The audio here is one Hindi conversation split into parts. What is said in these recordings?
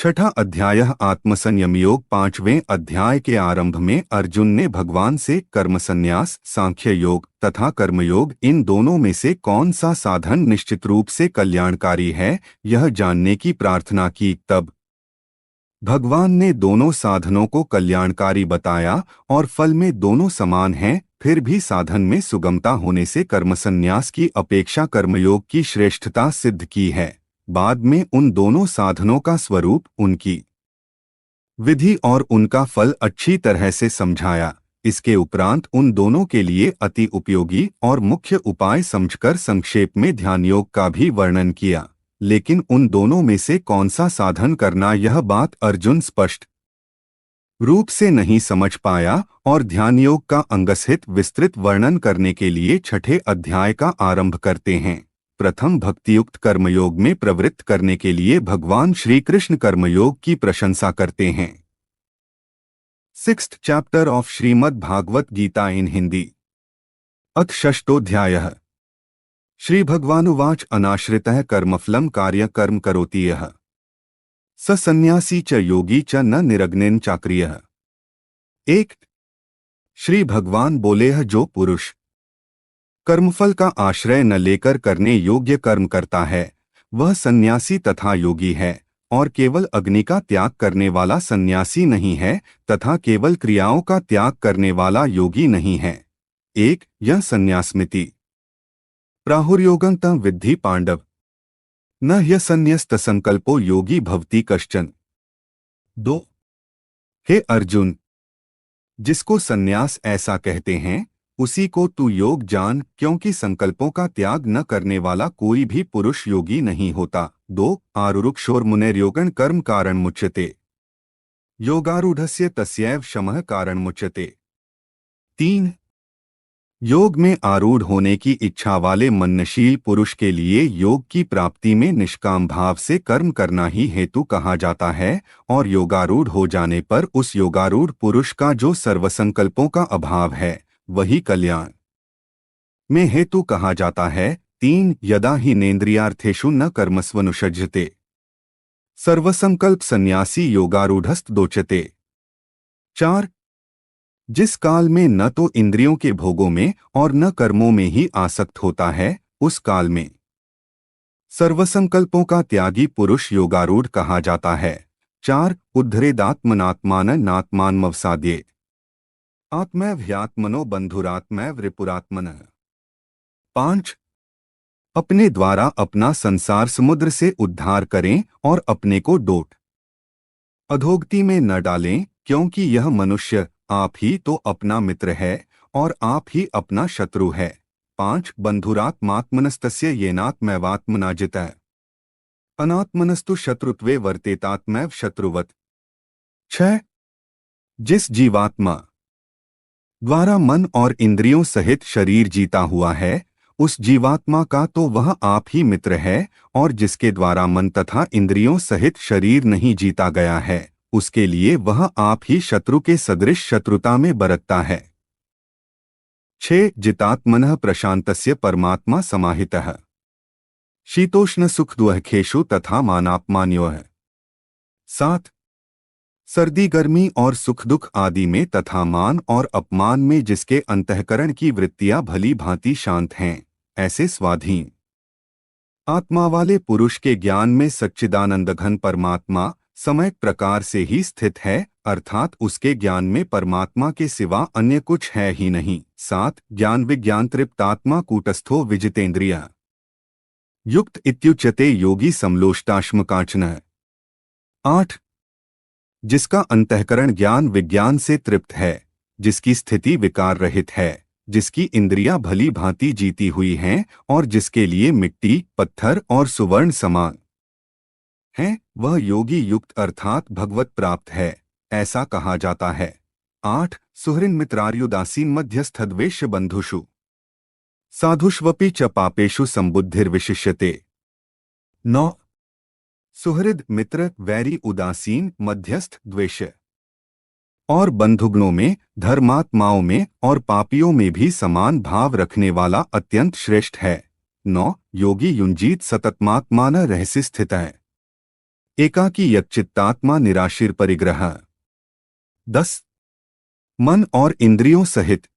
छठा अध्याय आत्मसंयम योग। पांचवें अध्याय के आरंभ में अर्जुन ने भगवान से कर्म संन्यास, सांख्य योग तथा कर्मयोग, इन दोनों में से कौन सा साधन निश्चित रूप से कल्याणकारी है, यह जानने की प्रार्थना की। तब भगवान ने दोनों साधनों को कल्याणकारी बताया और फल में दोनों समान हैं। फिर भी साधन में सुगमता होने से कर्म संन्यास की अपेक्षा कर्मयोग की श्रेष्ठता सिद्ध की है। बाद में उन दोनों साधनों का स्वरूप, उनकी विधि और उनका फल अच्छी तरह से समझाया। इसके उपरांत उन दोनों के लिए अति उपयोगी और मुख्य उपाय समझकर संक्षेप में ध्यान योग का भी वर्णन किया। लेकिन उन दोनों में से कौन सा साधन करना, यह बात अर्जुन स्पष्ट रूप से नहीं समझ पाया और ध्यान योग का अंगसहित विस्तृत वर्णन करने के लिए छठे अध्याय का आरंभ करते हैं। प्रथम भक्तियुक्त कर्मयोग में प्रवृत्त करने के लिए भगवान श्री कृष्ण कर्मयोग की प्रशंसा करते हैं। 6th chapter of Shrimad Bhagavad Gita in Hindi. अथ षष्ठोऽध्यायः। श्री भगवानुवाच अनाश्रितः कर्मफलं कार्य कर्म करोति यः स सन्यासी च योगी च न निरग्निन चाक्रियः। 1। श्री भगवान बोले, जो पुरुष कर्मफल का आश्रय न लेकर करने योग्य कर्म करता है, वह सन्यासी तथा योगी है, और केवल अग्नि का त्याग करने वाला सन्यासी नहीं है तथा केवल क्रियाओं का त्याग करने वाला योगी नहीं है। 1। यह सन्यासमिति प्राहुर्योगं तं विद्धि पांडव, न ह्यसन्यस्त संकल्पो योगी भवति कश्चन। 2। हे अर्जुन, जिसको सन्यास ऐसा कहते हैं उसी को तू योग जान, क्योंकि संकल्पों का त्याग न करने वाला कोई भी पुरुष योगी नहीं होता। 2। आरुरुक्षोर्मुनेर्योगं कर्म कारण मुच्यते, योगारूढ़स्य तस्यैव शमः कारण मुच्यते। 3। योग में आरूढ़ होने की इच्छा वाले मननशील पुरुष के लिए योग की प्राप्ति में निष्काम भाव से कर्म करना ही हेतु कहा जाता है, और योगारूढ़ हो जाने पर उस योगारूढ़ पुरुष का जो सर्वसंकल्पों का अभाव है वही कल्याण में हेतु कहा जाता है। 3। यदा हि नेन्द्रियार्थेषु न कर्मस्वनुषज्यते, सर्वसंकल्प सन्यासी योगारूढ़स्तदोच्यते। 4। जिस काल में न तो इंद्रियों के भोगों में और न कर्मों में ही आसक्त होता है, उस काल में सर्वसंकल्पों का त्यागी पुरुष योगारूढ़ कहा जाता है। 4। उद्धरेदात्मनात्मानं नात्मानमवसाद्ये, आत्मैव ह्यात्मनो बंधुरात्मैव रिपुरात्मनः। 5। अपने द्वारा अपना संसार समुद्र से उद्धार करें और अपने को डोट अधोगति में न डालें, क्योंकि यह मनुष्य आप ही तो अपना मित्र है और आप ही अपना शत्रु है। 5। बंधुरात्मात्मनस्तस्य येनात्मैवात्मना जितः, अनात्मनस्तु शत्रुत्वे वर्तेतात्मैव शत्रुवत्। 6। जिस जीवात्मा द्वारा मन और इंद्रियों सहित शरीर जीता हुआ है, उस जीवात्मा का तो वह आप ही मित्र है, और जिसके द्वारा मन तथा इंद्रियों सहित शरीर नहीं जीता गया है, उसके लिए वह आप ही शत्रु के सदृश शत्रुता में बरतता है। 6। जितात्मनः प्रशांतस्य परमात्मा समाहितः, शीतोष्ण सुख दुःखेषु तथा मानापमानयोः। 7। सर्दी गर्मी और सुख दुख आदि में तथा मान और अपमान में जिसके अंतःकरण की वृत्तियां भली भांति शांत हैं, ऐसे स्वाधीन आत्मा वाले पुरुष के ज्ञान में सच्चिदानंद घन परमात्मा सम्यक प्रकार से ही स्थित है, अर्थात उसके ज्ञान में परमात्मा के सिवा अन्य कुछ है ही नहीं। 7। ज्ञान विज्ञान तृप्तात्मा कूटस्थो विजितेन्द्रिय युक्त इत्युच्यते योगी समलोष्टाश्मकांचनः। 8। जिसका अंतःकरण ज्ञान विज्ञान से तृप्त है, जिसकी स्थिति विकार रहित है, जिसकी इंद्रियां भली भांति जीती हुई हैं और जिसके लिए मिट्टी, पत्थर और सुवर्ण समान हैं, वह योगी युक्त अर्थात भगवत प्राप्त है, ऐसा कहा जाता है। 8। सुहृन् मित्रार्युदासीन मध्यस्थद्वेष्य बंधुषु साधुष्वपि च पापेषु संबुद्धिर्विशिष्यते। 9। सुहृद मित्र, वैरी, उदासीन, मध्यस्थ, द्वेष्य और बंधुगणों में, धर्मात्माओं में और पापियों में भी समान भाव रखने वाला अत्यंत श्रेष्ठ है। 9। योगी युंजीत सततमात्मान रहस्य स्थित है। एकाकी यच्चित्तात्मा निराशीर परिग्रह। 10 मन और इंद्रियों सहित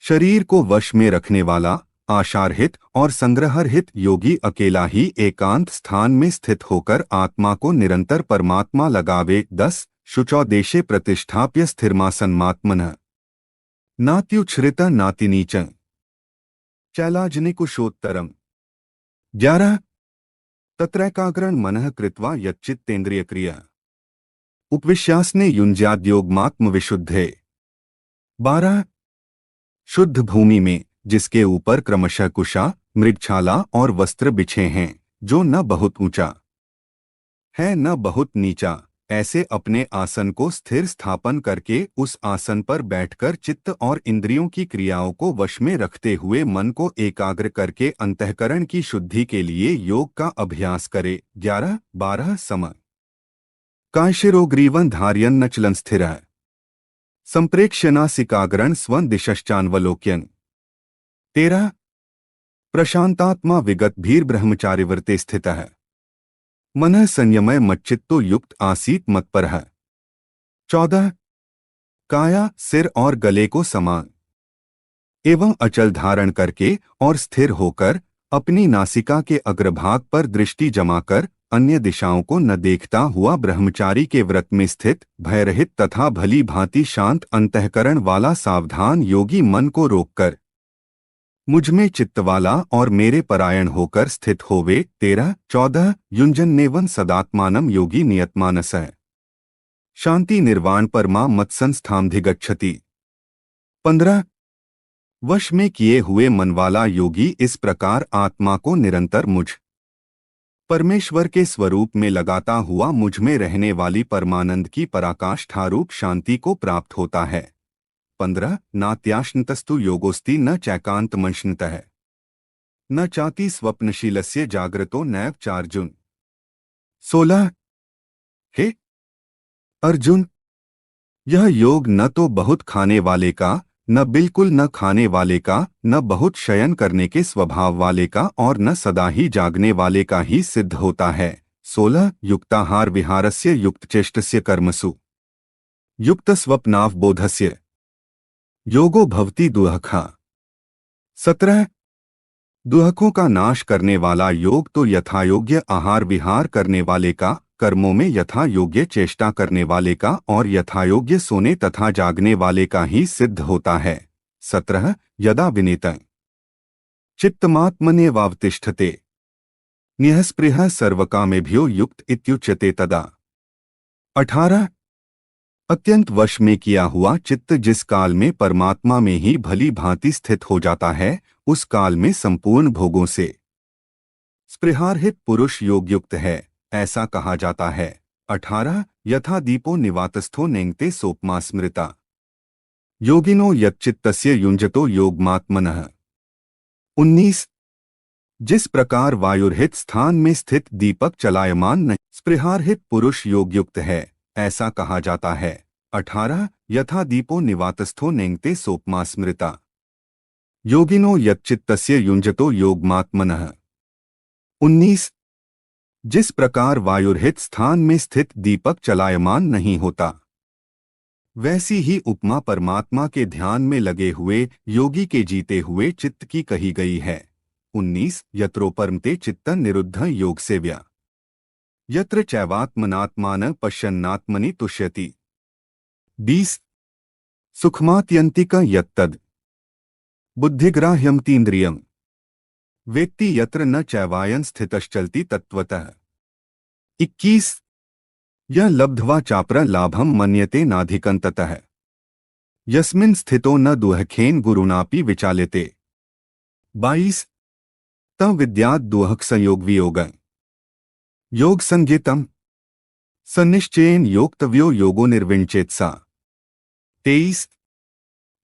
शरीर को वश में रखने वाला आशारहित और संग्रहरहित योगी अकेला ही एकांत स्थान में स्थित होकर आत्मा को निरंतर परमात्मा लगावे। 10 शुचौ देशे प्रतिष्ठाप्य स्थिरमासन्मात्मनः नात्युच्छ्रित नातिनीच चैलाजनिकुशोत्तरम्। 11 तत्रैकाग्रण मनः कृत्वा यच्चित्तेन्द्रियक्रिया उपविश्यासने युञ्ज्याद्योगमात्म विशुद्धे। 12 शुद्ध भूमि में जिसके ऊपर क्रमशः कुशा मृगछाला और वस्त्र बिछे हैं, जो न बहुत ऊंचा है न बहुत नीचा, ऐसे अपने आसन को स्थिर स्थापन करके उस आसन पर बैठकर चित्त और इंद्रियों की क्रियाओं को वश में रखते हुए मन को एकाग्र करके अंतःकरण की शुद्धि के लिए योग का अभ्यास करे। 11-12 सम कायशिरोग्रीवं धारयन् नचलं स्थिरः संप्रेक्ष्य नासिकाग्रं स्वं दिशश्चान्वलोक्यन्। 13 प्रशांतात्मा विगतभीर्ब्रह्मचारिव्रते स्थितः मनः संयमय मच्चित्तो युक्त आसीत मत्परः। 14 काया सिर और गले को समान एवं अचल धारण करके और स्थिर होकर अपनी नासिका के अग्रभाग पर दृष्टि जमाकर अन्य दिशाओं को न देखता हुआ ब्रह्मचारी के व्रत में स्थित भयरहित तथा भली भांति शांत अंतःकरण वाला सावधान योगी मन को रोककर मुझमें चित्तवाला और मेरे परायण होकर स्थित होवे। 13-14 युञ्जन्नेवं सदात्मानं योगी नियतमानसः शांति निर्वाण परमा मत्संस्थामधिगच्छति। 15 वश में किए हुए मन वाला योगी इस प्रकार आत्मा को निरंतर मुझ परमेश्वर के स्वरूप में लगाता हुआ मुझ में रहने वाली परमानंद की पराकाष्ठारूप शांति को प्राप्त होता है। 15 नात्याश्नतस्तु योगोस्ति न चैकान्तमंशनतः न चाति स्वप्नशीलस्य जाग्रतो नैव चार्जुन। 16 हे अर्जुन, यह योग न तो बहुत खाने वाले का, न बिल्कुल न खाने वाले का, न बहुत शयन करने के स्वभाव वाले का और न सदा ही जागने वाले का ही सिद्ध होता है। 16 युक्ताहार विहारस्य युक्तचेष्टस्य कर्मसु युक्तस्वप्नावबोधस्य योगो भवति दुहखा। 17 दुहकों का नाश करने वाला योग तो यथायोग्य आहार विहार करने वाले का, कर्मों में यथा योग्य चेष्टा करने वाले का और यथायोग्य सोने तथा जागने वाले का ही सिद्ध होता है। 17 यदा विनीत चित्तमात्मनेवावतिष्ठते निःस्पृहः सर्वकामेभ्यो युक्त इत्युच्यते तदा। 18 अत्यंत वश में किया हुआ चित्त जिस काल में परमात्मा में ही भली भांति स्थित हो जाता है, उस काल में संपूर्ण भोगों से स्पृहारहित पुरुष योगयुक्त है, ऐसा कहा जाता है। 18 यथा दीपो निवातस्थो नेंगते सोपमा स्मृता योगिनो यच्चित्तस्य युञ्जतो योगमात्मनः। 19 जिस प्रकार वायुरहित स्थान में स्थित दीपक चलायमान नहीं स्पृहारहित पुरुष योगयुक्त है, ऐसा कहा जाता है। 18 यथा दीपो निवातस्थो नेंगते सोपमा स्मृता योगिनो यच्चित्तस्य युञ्जतो योगमात्मनः। 19 जिस प्रकार वायुरहित स्थान में स्थित दीपक चलायमान नहीं होता, वैसी ही उपमा परमात्मा के ध्यान में लगे हुए योगी के जीते हुए चित्त की कही गई है। 19 यत्रोपरमते चित्तं निरुद्धं योगसेव्या यत्र चैवात्मनात्मान पश्यन्नात्मनि तुष्यति। 20 सुखमात्यन्तिक यत्तद् बुद्धिग्राह्यमतीन्द्रियम् वेत्ति यत्र न चैवायन स्थितश्चलति तत्वतः। 21 यह लब्ध्वा चापर लाभम मन्यते नाधिकंततः यस्मिन् स्थितो न दुहखेन गुरुणापि विचाल्यते। 22 तं विद्यात् दुहक संयोग वियोगं योग संज्ञितम् सन्निश्चयेन योक्तव्यो योगो निर्विण्चेत्सा। 23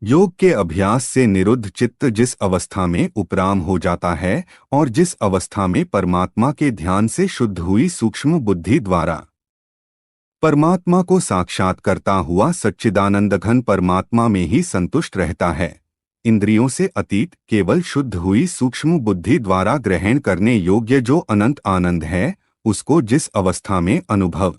योग के अभ्यास से निरुद्ध चित्त जिस अवस्था में उपराम हो जाता है और जिस अवस्था में परमात्मा के ध्यान से शुद्ध हुई सूक्ष्म बुद्धि द्वारा परमात्मा को साक्षात करता हुआ सच्चिदानंदघन परमात्मा में ही संतुष्ट रहता है, इंद्रियों से अतीत केवल शुद्ध हुई सूक्ष्म बुद्धि द्वारा ग्रहण करने योग्य जो अनंत आनंद है, उसको जिस अवस्था में अनुभव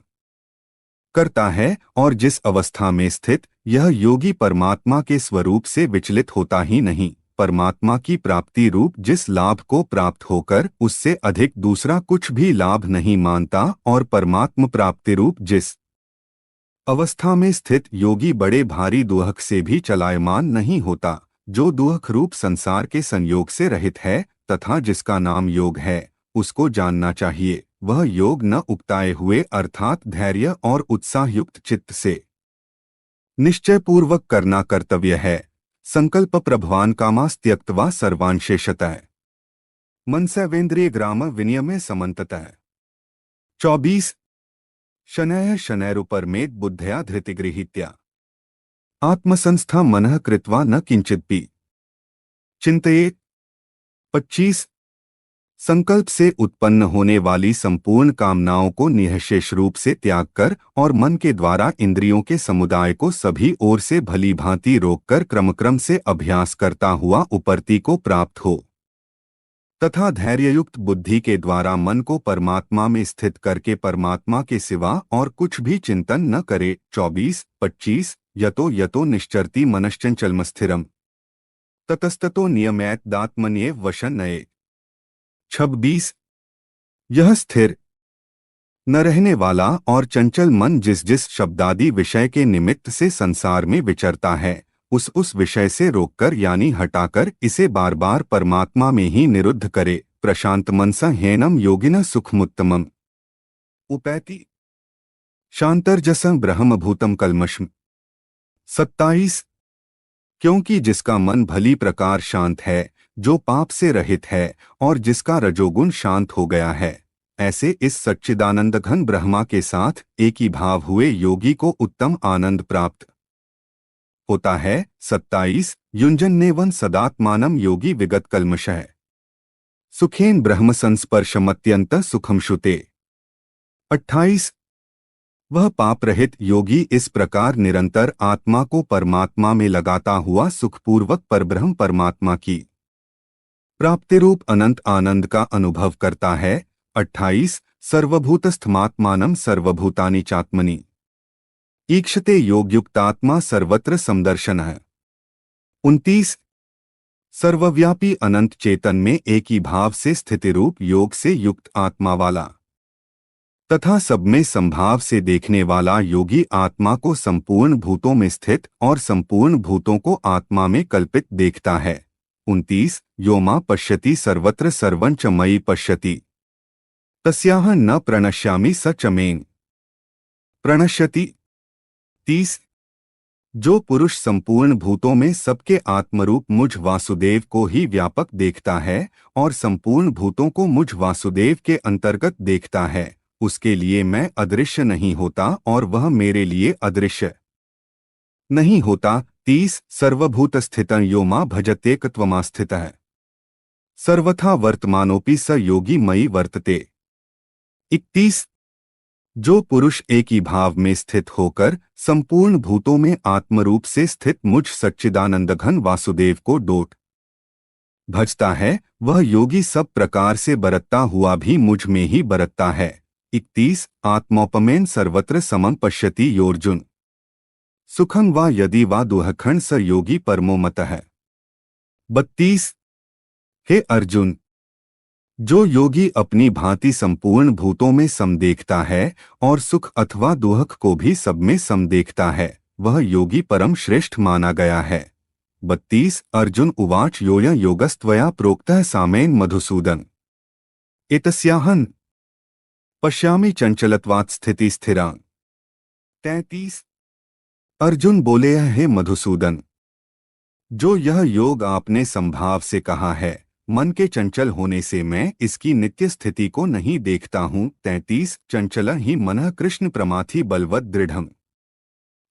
करता है और जिस अवस्था में स्थित यह योगी परमात्मा के स्वरूप से विचलित होता ही नहीं, परमात्मा की प्राप्ति रूप जिस लाभ को प्राप्त होकर उससे अधिक दूसरा कुछ भी लाभ नहीं मानता और परमात्म प्राप्ति रूप जिस अवस्था में स्थित योगी बड़े भारी दुहक से भी चलायमान नहीं होता, जो दुहक रूप संसार के संयोग से रहित है तथा जिसका नाम योग है, उसको जानना चाहिए। वह योग न उकताए हुए अर्थात धैर्य और उत्साहयुक्त चित्त से निश्चय पूर्वक करना कर्तव्य है। संकल्प प्रभवान कामास त्यक्त्वा सर्वान् शेषतः मनसैवेन्द्रिय ग्राम विनियमे समन्ततः। 24 शनैः शनैरुपरमेत् बुद्धया धृतिगृहीत्या आत्मसंस्था मनः कृत्वा न किंचिदपि चिंतयेत्। 25 संकल्प से उत्पन्न होने वाली संपूर्ण कामनाओं को निःशेष रूप से त्याग कर और मन के द्वारा इंद्रियों के समुदाय को सभी ओर से भली भांति रोककर क्रमक्रम से अभ्यास करता हुआ उपरति को प्राप्त हो तथा धैर्ययुक्त बुद्धि के द्वारा मन को परमात्मा में स्थित करके परमात्मा के सिवा और कुछ भी चिंतन न करे। 24-25 यतो यतो निश्चरति मनश्चंचलमस्थिरम् ततस्ततो नियमैतदात्मन्येव वशन्नये। 26 यह स्थिर न रहने वाला और चंचल मन जिस जिस शब्दादि विषय के निमित्त से संसार में विचरता है उस विषय से रोककर यानी हटाकर इसे बार बार परमात्मा में ही निरुद्ध करे। प्रशांत मनसा ह्येनं योगिनः सुखमुत्तमम् उपैति शांतर्जसं ब्रह्मभूतम कल्मषम्। 27 क्योंकि जिसका मन भली प्रकार शांत है, जो पाप से रहित है और जिसका रजोगुण शांत हो गया है, ऐसे इस सच्चिदानंद घन ब्रह्मा के साथ एक ही भाव हुए योगी को उत्तम आनंद प्राप्त होता है। 27 युञ्जन्नेवं सदात्मानं योगी विगत कल्मषः सुखेन ब्रह्म संस्पर्शमत्यंत सुखम शुते। 28 वह पाप रहित योगी इस प्रकार निरंतर आत्मा को परमात्मा में लगाता हुआ सुखपूर्वक परब्रह्म परमात्मा की प्राप्ति रूप अनंत आनंद का अनुभव करता है। 28 सर्वभूतस्थमात्मानं सर्वभूतानि चात्मनि ईक्षते योगयुक्तात्मा सर्वत्र समदर्शनः। 29 सर्वव्यापी अनंत चेतन में एक ही भाव से स्थिति रूप योग से युक्त आत्मा वाला तथा सब में संभाव से देखने वाला योगी आत्मा को संपूर्ण भूतों में स्थित और संपूर्ण भूतों को आत्मा में कल्पित देखता है। 29 यो मां पश्यति सर्वत्र सर्वं च मयि पश्यति तस्याह न प्रणश्यामि स च मेन प्रणश्यति। 30 जो पुरुष संपूर्ण भूतों में सबके आत्मरूप मुझ वासुदेव को ही व्यापक देखता है और संपूर्ण भूतों को मुझ वासुदेव के अंतर्गत देखता है, उसके लिए मैं अदृश्य नहीं होता और वह मेरे लिए अदृश्य नहीं होता। 30 सर्वभूत स्थितं यो मां भजत्येकत्वमास्थितः सर्वथा वर्तमानोपि स योगी मयि वर्तते। 31 जो पुरुष एक ही भाव में स्थित होकर संपूर्ण भूतों में आत्मरूप से स्थित मुझ सच्चिदानंद घन वासुदेव को डोट भजता है, वह योगी सब प्रकार से बरतता हुआ भी मुझ में ही बरतता है। 31 आत्मोपमेन सर्वत्र समं पश्यति योर्जुन सुखं वा यदि वा दुःखं स योगी परमो मतः। 32 हे अर्जुन, जो योगी अपनी भांति संपूर्ण भूतों में सम देखता है और सुख अथवा दुःख को भी सब में सम देखता है, वह योगी परम श्रेष्ठ माना गया है। 32 अर्जुन उवाच योऽयं योगस्त्वया प्रोक्तः सामेन मधुसूदन एतस्याहं पश्यामि चंचलत्वात् स्थिति स्थिरां। 33 अर्जुन बोले, हे मधुसूदन, जो यह योग आपने संभाव से कहा है, मन के चंचल होने से मैं इसकी नित्य स्थिति को नहीं देखता हूँ। 33 चंचल ही मनः कृष्ण प्रमाथि बलवत् दृढ़म्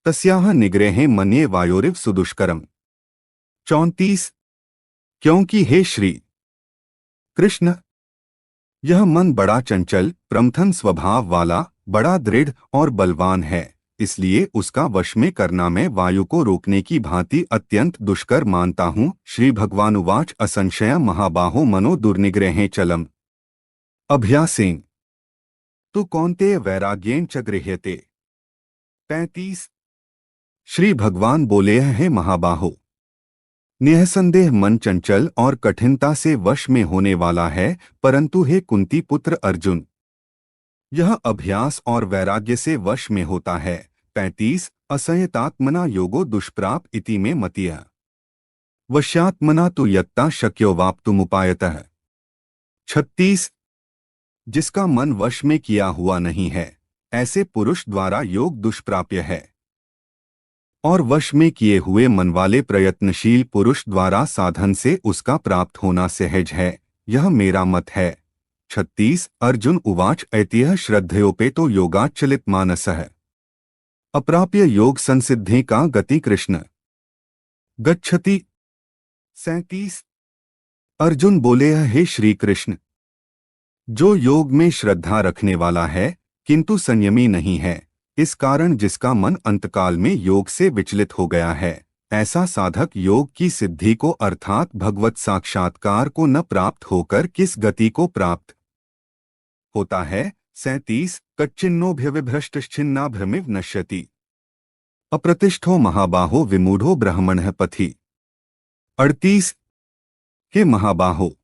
तस्याह निग्रहे मन्ये वायोरिव सुदुष्करम्। 34 क्योंकि हे श्री कृष्ण, यह मन बड़ा चंचल प्रमथन स्वभाव वाला, बड़ा दृढ़ और बलवान है, इसलिए उसका वश में करना मैं वायु को रोकने की भांति अत्यंत दुष्कर मानता हूँ। श्री भगवानुवाच असंशय महाबाहो मनो दुर्निग्रहे चलम अभ्यासेन तु कौन्तेय वैराग्येन च गृह्यते। 35। श्री भगवान बोले, हे महाबाहो, निःसंदेह मन चंचल और कठिनता से वश में होने वाला है, परंतु हे कुंती पुत्र अर्जुन, यह अभ्यास और वैराग्य से वश में होता है। 35। असंयतात्मना योगो दुष्प्राप इति में मतीय वश्यात्मना तु यत्ता शक्यो वाप्तुमुपायतः। 36। जिसका मन वश में किया हुआ नहीं है, ऐसे पुरुष द्वारा योग दुष्प्राप्य है, और वश में किए हुए मन वाले प्रयत्नशील पुरुष द्वारा साधन से उसका प्राप्त होना सहज है। यह मेरा मत है। 36। अर्जुन उवाच ऐतिह श्रद्धयोपेतो योगाच्चलित मानसः अप्राप्य योग संसिद्धि का गति कृष्ण गच्छति। 37। अर्जुन बोले, हे श्री कृष्ण, जो योग में श्रद्धा रखने वाला है किंतु संयमी नहीं है, इस कारण जिसका मन अंतकाल में योग से विचलित हो गया है, ऐसा साधक योग की सिद्धि को अर्थात भगवत साक्षात्कार को न प्राप्त होकर किस गति को प्राप्त होता है। 37। कच्चिन्नोऽभ्यविभ्रष्टश्चिन्ना भ्रमिव नश्यति अप्रतिष्ठो महाबाहो विमूढ़ो ब्रह्मणः पथि। 38। हे महाबाहो,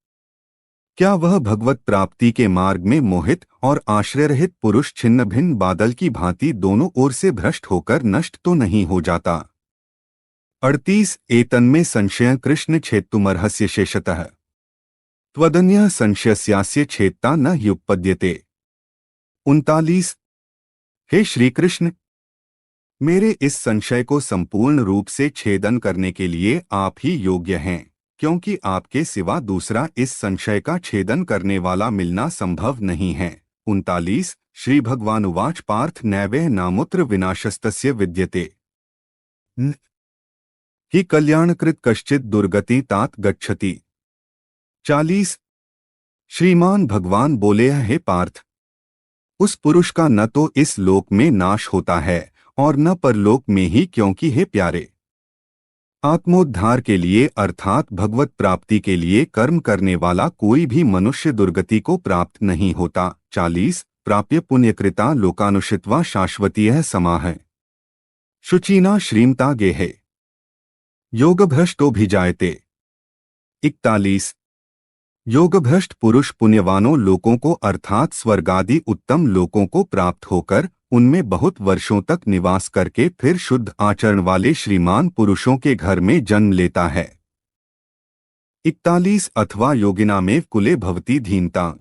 क्या वह भगवत प्राप्ति के मार्ग में मोहित और आश्रय रहित पुरुष छिन्न भिन्न बादल की भांति दोनों ओर से भ्रष्ट होकर नष्ट तो नहीं हो जाता। 38। एतन्मे संशय कृष्ण छेत्तुमर्हस्य शेषतः त्वदन्यः संशयस्यास्य छेत्ता न ह्युपपद्यते। 39। हे श्री कृष्ण, मेरे इस संशय को संपूर्ण रूप से छेदन करने के लिए आप ही योग्य हैं, क्योंकि आपके सिवा दूसरा इस संशय का छेदन करने वाला मिलना संभव नहीं है। 39। श्री भगवान उवाच पार्थ नैवेह नामुत्र विनाशस्तस्य विद्यते न हि कल्याणकृत कश्चित दुर्गति तात गच्छति। 40। श्रीमान भगवान बोले, हे पार्थ, उस पुरुष का न तो इस लोक में नाश होता है और न परलोक में ही, क्योंकि हे प्यारे, आत्मोद्धार के लिए अर्थात भगवत प्राप्ति के लिए कर्म करने वाला कोई भी मनुष्य दुर्गति को प्राप्त नहीं होता। 40। प्राप्य पुण्यकृता लोकानुषित्वा शाश्वतीयः समाह शुचिना श्रीमता गेहे योगभ्रष्टोऽभिजायते। 41। योगभ्रष्ट पुरुष पुण्यवानों लोकों को अर्थात स्वर्गादि उत्तम लोकों को प्राप्त होकर उनमें बहुत वर्षों तक निवास करके फिर शुद्ध आचरण वाले श्रीमान पुरुषों के घर में जन्म लेता है। 41। अथवा योगिनामेव कुले भवति धीनता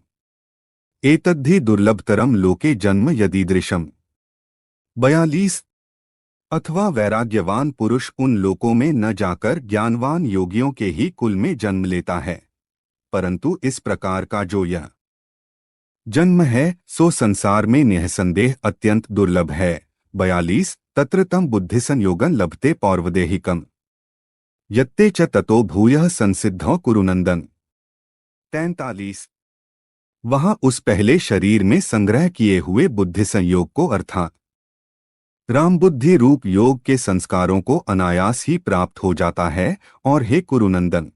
एतद्धि दुर्लभतरम लोके जन्म यदीदृशम। 42। अथवा वैराग्यवान पुरुष उन लोकों में न जाकर ज्ञानवान योगियों के ही कुल में जन्म लेता है, परंतु इस प्रकार का जो यह जन्म है सो संसार में निःसंदेह अत्यंत दुर्लभ है। 42। तत्र तम बुद्धि संयोगन लभते पौर्वदेहिकम यत्ते च ततो भूयः संसिद्धौ कुरुनंदन। 43। वहां उस पहले शरीर में संग्रह किए हुए बुद्धि संयोग को अर्थात राम बुद्धि रूप योग के संस्कारों को अनायास ही प्राप्त हो जाता है, और हे कुरुनंदन,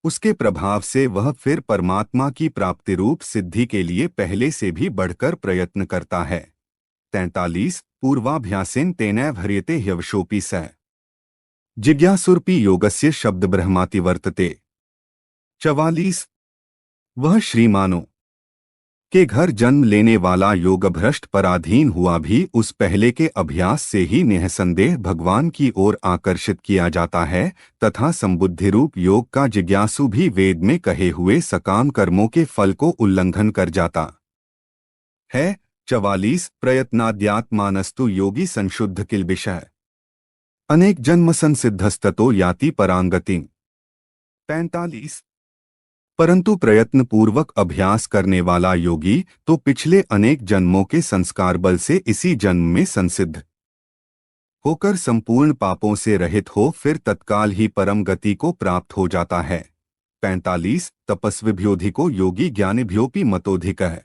उसके प्रभाव से वह फिर परमात्मा की प्राप्ति रूप सिद्धि के लिए पहले से भी बढ़कर प्रयत्न करता है। 43। पूर्वाभ्यासेन तेनैव ह्रियते ह्यवशोऽपि सः जिज्ञासुरपि योगस्य शब्द ब्रह्माति वर्तते। 44। वह श्रीमानों के घर जन्म लेने वाला योगभ्रष्ट पराधीन हुआ भी उस पहले के अभ्यास से ही निःसंदेह भगवान की ओर आकर्षित किया जाता है, तथा संबुद्धि रूप योग का जिज्ञासु भी वेद में कहे हुए सकाम कर्मों के फल को उल्लंघन कर जाता है। 44। प्रयत्नाद्यात्मानस्तु योगी संशुद्ध किल्बिषः अनेक जन्म संसिद्धस्ततो याति परांगतिम्। 45। परंतु प्रयत्न पूर्वक अभ्यास करने वाला योगी तो पिछले अनेक जन्मों के संस्कार बल से इसी जन्म में संसिद्ध होकर संपूर्ण पापों से रहित हो फिर तत्काल ही परम गति को प्राप्त हो जाता है। 45। तपस्विभ्योऽधिको योगी ज्ञानिभ्योऽपि मतोऽधिकः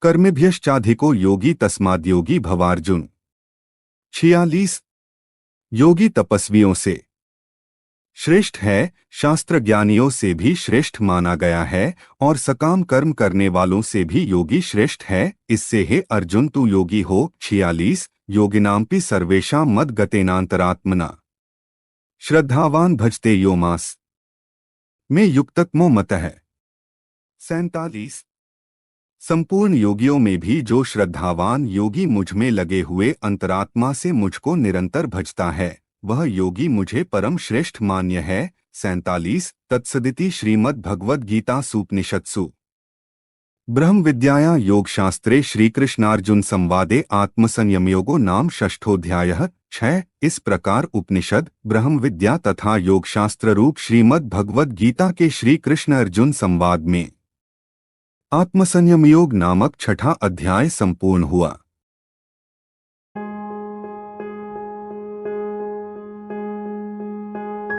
कर्मिभ्यश्चाधिको योगी तस्माद्योगी भवार्जुन। 46। योगी तपस्वियों से श्रेष्ठ है, शास्त्र ज्ञानियों से भी श्रेष्ठ माना गया है और सकाम कर्म करने वालों से भी योगी श्रेष्ठ है। इससे हे अर्जुन तू योगी हो। 46 योगिनाम्पि सर्वेषां मद गतेनांतरात्मना श्रद्धावान भजते यो मास में युक्ततमो मतः। 47 संपूर्ण योगियों में भी जो श्रद्धावान योगी मुझ में लगे हुए अंतरात्मा से मुझको निरंतर भजता है, वह योगी मुझे परम श्रेष्ठ मान्य है। 47 तत्सदिति श्रीमद् भगवद गीता सूपनिषत्सु ब्रह्म विद्याया योग शास्त्रे श्रीकृष्णार्जुन संवादे आत्मसंयमयोगो नाम षष्ठोध्यायः 6। इस प्रकार उपनिषद, ब्रह्म विद्या तथा योग शास्त्र रूप श्रीमद् भगवद गीता के श्री कृष्ण अर्जुन संवाद में आत्मसंयम योग नामक छठा अध्याय संपूर्ण हुआ।